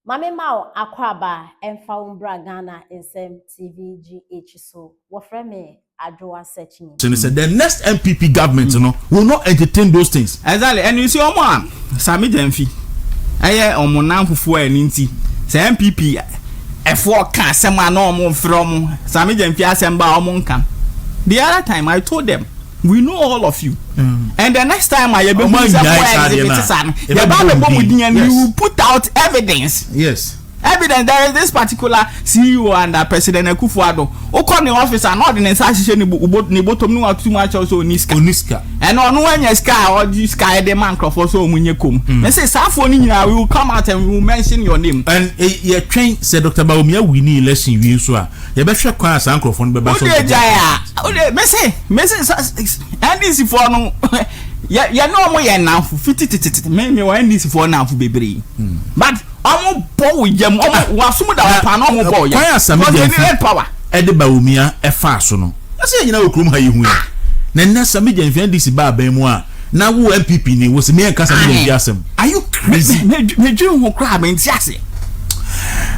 Mame Mao Akwaba Emfa Umbra Ghana SM TVGH so wofre me Addo searching. So they said the next MPP government will not entertain those things. Exactly. And you see Sammy Gyamfi. Aye omonam fufu aninti. Say MPP F4 can sema no mo from Sammy Gyamfi asemba omon kan. The other time I told them we know all of you. And the next time I will put out evidence. Yes. Evidence there is this particular CEO and President Akuffo Addo. Oko the office and ordinance association ni bottom no too much also niska. And on when your sky or this sky the man for so munye kom. They say Safo ni we will come out and we will mention your name. And ye train said Dr. Baumia we need election we so. Ye be hwe kwan san microphone be ba so. Me say and this for no ya no mo ye now 50 me want this for now for bebre. But omo bo yam omo wasum da pa na omo bo yam. Kwan Sammy Gyamfi power. Ede Baumia e fa so no. Ase nyina okrum ha ye hu ya. Na Sammy Gyamfi this ba ban mu a na wo MPP ni wo se me enka Sammy Gyamfi asem. Are you crazy? Me dream ho kra me ntiase.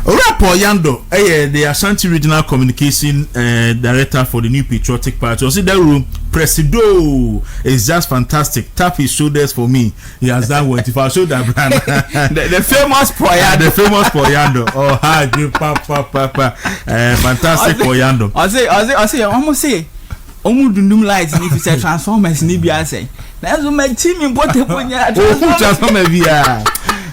Orapo Yando, the Ashanti Regional Communication Director for the New Patriotic Party. You see that room, Presido is just fantastic. Tap his shoulders for me. He has done what if I show that brand. the famous Poyando. The famous Poyando. Oh, hi, give papa. Fantastic Poyando. I say, almost say, Omudundum lights if you say Transformers, Nibia say. That's what my team in Boteponia. Transformers via.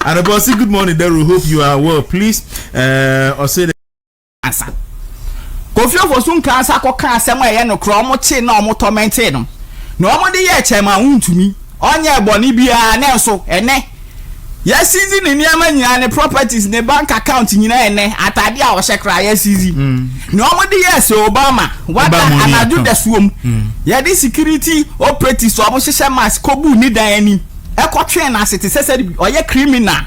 And about say good morning, Daryl. Hope you are well. Please, or say the answer. Kofio for soon cancer ko kan asema ye no kro mo che na mo torment no. No mo de ye chema untumi. Onye boni bia na so ene. Yes season ni niam nyina ne properties ne bank account nyina ene atade a wo hekra yes season. No mo de yes Obama. What anadu the swom. Ye the security operatives so mo hye mask kobu ni dan ani. Ekotwe na asete sese oye criminal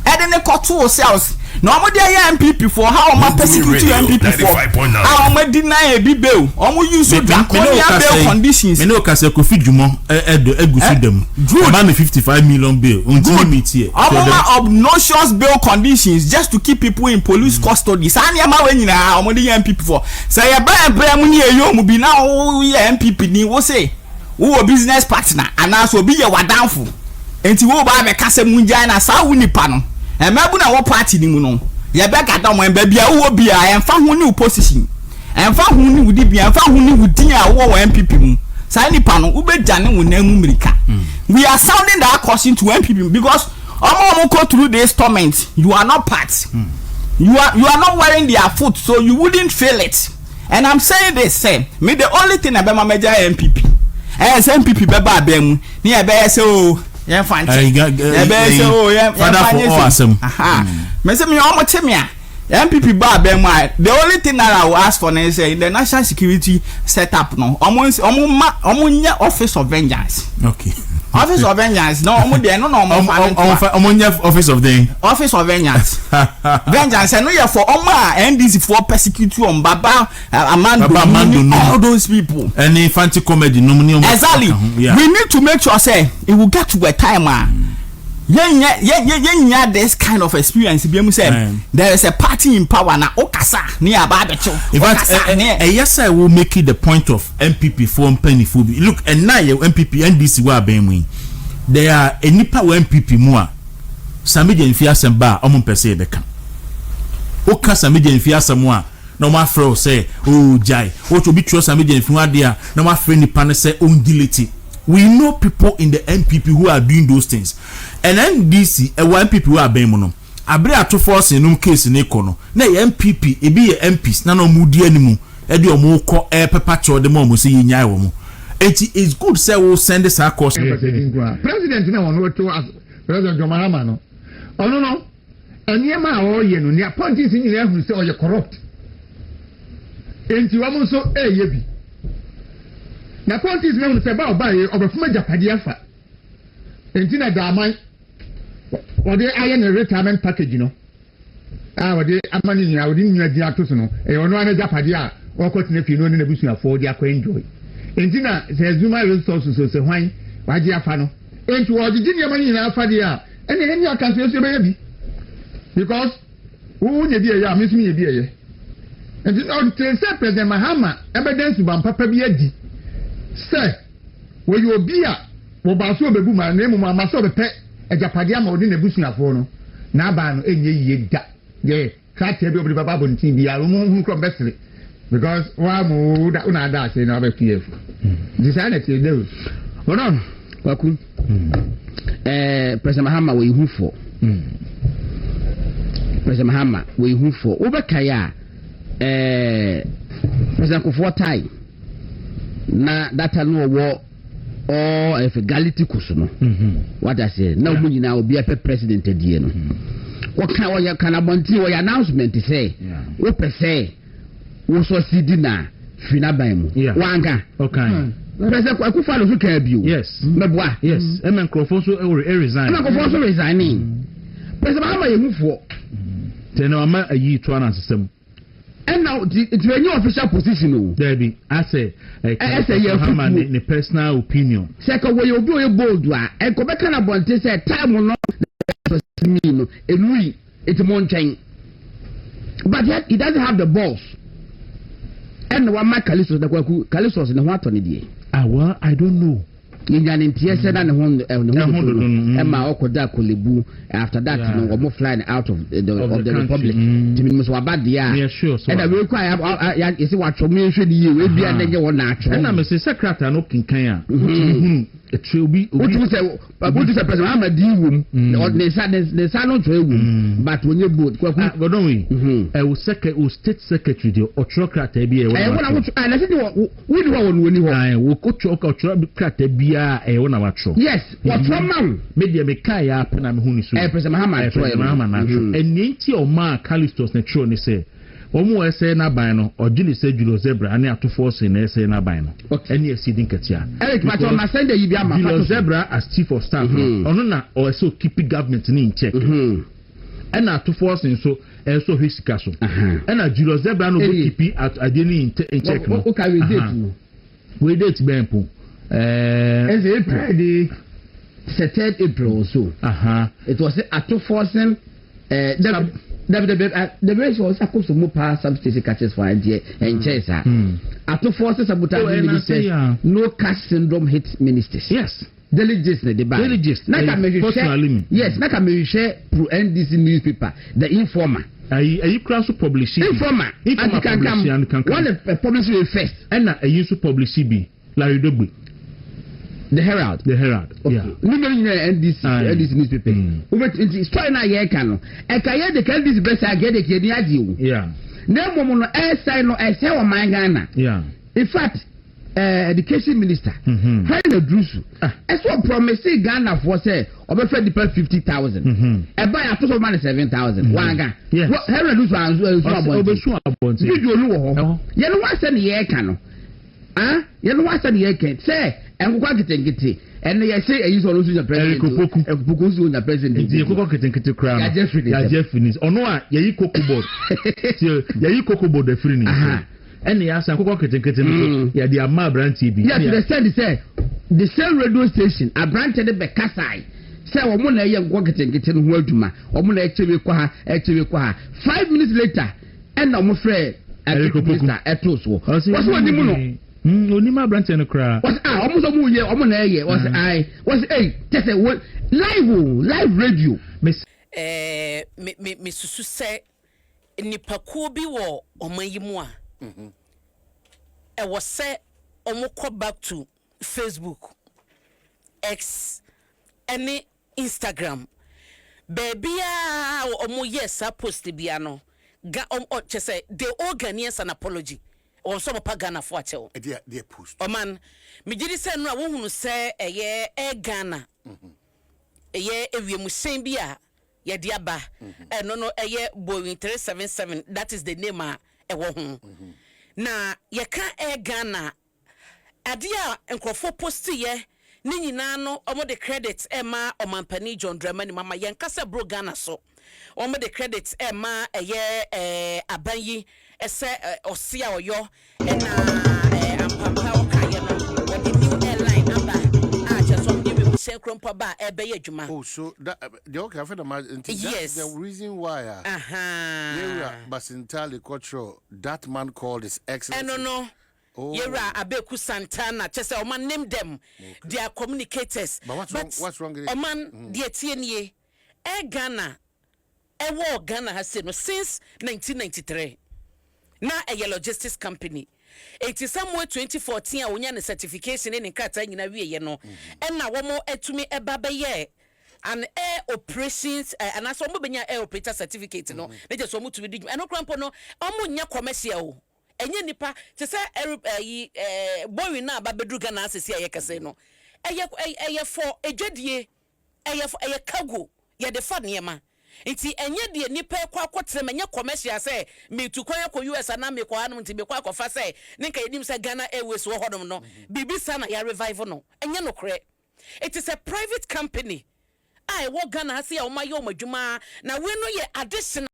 ede ne koto cells no omo de MPP for how omo persecute MPP for how omo deny ebi bail omo use draconian bail conditions me no ka se Kofi Dwumo egusu dem oba me 55 million bail until meet here omo obnoxious bail conditions just to keep people in police custody sani ama we nyina omo de MPP for say ye ba mu ni eyo mu bi na wo ye MPP ni wo say wo business partner ana so bi ye wadanfo enti wo ba be kase munja na sa wunipa no e mabu na wo party ni mu no ye be gada mo emba bia wo bia emfa ho ni opposition emfa ho ni wudi bia emfa ho ni wudi a wo MPP mu sa nipa no wo be jane wo na mu mirika we are sounding that caution to MPP because omo go through this torment you are not part you are not wearing their foot so you wouldn't feel it and I'm saying this say me the only thing about my major MPP MPP be ba mu ni e be say oh yeah, fine. MPP bar the only thing that I will ask for is the national security setup no almost office of vengeance. Okay. Office of vengeance no office of the office of vengeance. Vengeance and no yeah for NDC for persecute on Baba Amando all those people. Any fancy comedy exactly. We need to make sure say it will get to a time yeah, this kind of experience. There is a party in power now. Okasa near Babecho. In fact, yes, I will make it the point of MPP for penny food. Look, and now your MPP NDC were being there are any power MPP more. Sammy Gyamfi asem ba omon pese de kan. Oka Sammy Gyamfi asem a no ma fro say oh jai. O to be trust Sammy Gyamfi wa dia no ma friend ni pan say on delete. We know people in the MPP who are doing those things. And NDC, MPP who are being mono. Abre ato force in case in econo. Na MPP, e be MPs, na no mudi animu. Edi omo ko papacho de mo say nyai wo mo. It is good say we send this across. President na won to President Jomarama no. Ono no. Eniema a o ye no, ne appointees ni na hu say o ye corrupt. Enti wa mo so ye bi. Na appointees na hu say ba oba ye obefuma japade afa. Enti na daman what they iron a retirement package, you know. What they amani ni awudi ni adi ato so no. E ono ane japade a o ko tene fi no ne busu afọ di akọ enjoy. Enti na se Zuma resources so se hwan waji afa no. Enti wo gigi ni amani na afa di a ene aka so be bi. Because Who ye be ya, Miss me be ye. And on President Mahama, evidence ban papa be adi. Sir, where you be a Bobaso be buma name Mama so be pet a Japadiam or in a bush na fono. Naban ye da. Ye, can't tell you about Babu TV, I won't come best because one more that one I say now be PF. Decided to do. Hold on, Baku. President Mahama we who for? President Mahama we who for? Obakaya President Akuffo time na data no war or if equality kusuno. What I say now we now be a president die no. What can abonti or announcement say? We per se we so sidi na fina baimu. Wanga. Okay. President Akuffo no can be. Yes. Meboa. Yes. Nkwasiasem so resign. Nkwasiasem so resigning. President Mahama ye who for? Then ama ayi to an system. And now it's a new official position. There be I say the personal opinion. Second way you do a bold one and go back and abonte say time will not me no it's mountain. But yet he doesn't have the balls. And one my Kalisos in the what on it. Well, I don't know. In said and Emma Okoda Kulibu after that no more flying out of the Republic to me was bad yeah sure and I require you see what me should you will be and then one natural and I'm a secretary no kinkan it will be what you say President I'm a room or the salon room but when you boot but don't we I will state secretary the autocrat be a I want I said we do when you I will coach be yes, what's wrong? Maybe a kaya pen I'm who is President Mahama and Ninty or Ma Kalistos Nature say, one more essay na bino or Julie said Julo Zebra and near to force in essay na bino. And yes, Sidin Katia. Eric Maton, my sender, you be Julo Zebra as chief of staff, or so keeping government in check. And now to force in so his castle. And a Julo Zebra no keep at Adini in check. Okay, we did Bempo. April the 3rd April or so. It was Addo forcing the race was supposed to move past some station catches for idea and chase her. Addo forces sabotage ministers. No caste syndrome hits ministers. Yes. Delegates the debate. Yes, Naka may share through NDC newspaper, the informer. Are you class to publish informer? If you can come, one publish first. And I used to publish CB. Larry Dogby. The Herald. Okay. Yeah. NDC newspaper. It's trying to get cano. I can hear the candidates best I get a kid. Yeah. No woman, I say no, I say on my Ghana. Yeah. In fact, education minister, Hannah Drusu, as well promising Ghana for say, over 50,000. And buy a total money 7,000. Wanga. Yes. Hannah Drusu was you know what's in the air cano? You know what's in the air can say, and what can get it. And they say, I use all the president. The president. You cook it to crown. I just finished. Oh no, you cook board. You cook board the free. And the answer cook it. Yeah, the Ama brand TV. Yes, they say the same radio station. I branded the Bekasai. Say, Omuna young walking getting word to my Omuna actually 5 minutes later, and I'm afraid at Toso. What's one the Onima branch and a cry. Was almost a year, was I was just a live radio. Miss Susu say Nipaku bi wo omayimwa. I was say omo back to Facebook, X, any Instagram. Baby omo yes I post biano. Ga say they all Ghanaians an apology. Or some pagana for tell. Dear post. Oh man, me did say no who say a year Ghana. A year if you must same beer, ya diaba, and no a year Boeing 377. That is the name a woman. Na ya can't Ghana. Adia and Akuffo post ye. Nini nano omo the credits Emma or Mampani John Dramani Mama Yankasa bro Ghana so. Omo the credits Emma a year Abayi. Ese osia oyo na ampapa okaya no the new airline amba just some give hyɛn krompa ba ebe ye adwuma. Oh, so that the okay after yes, the reason why yeah, Basintali culture that man called his excellence. No. Oh. Yera Abeku Santana, just say Oman name them. Okay. They are communicators. But what's wrong? Oman the TNA Ghana war Ghana has said no since 1993. Now a logistics company. It is somewhere 2014 a wonya certification in Kata nyina wie no. And now one more etumi ebaba ye. And air operations and as omo benya air operator certificate no. They just omo to be do. And no crampo no omo nya commercial. Enye nipa te say boy na ba bedru Ghana asesi aye kase no eye for edwadie eye for eye cargo ye de fa niema nti enye de nipa kwa akotre menye commercial say me tu kwan akọ US na me kwa anum nti me kwa akofa say nka yedim say Ghana Airways wo hodom no bibisa na ya revive no enye no kre. It is a private company I wo Ghana ase ya o maye o madwuma na we no ye additional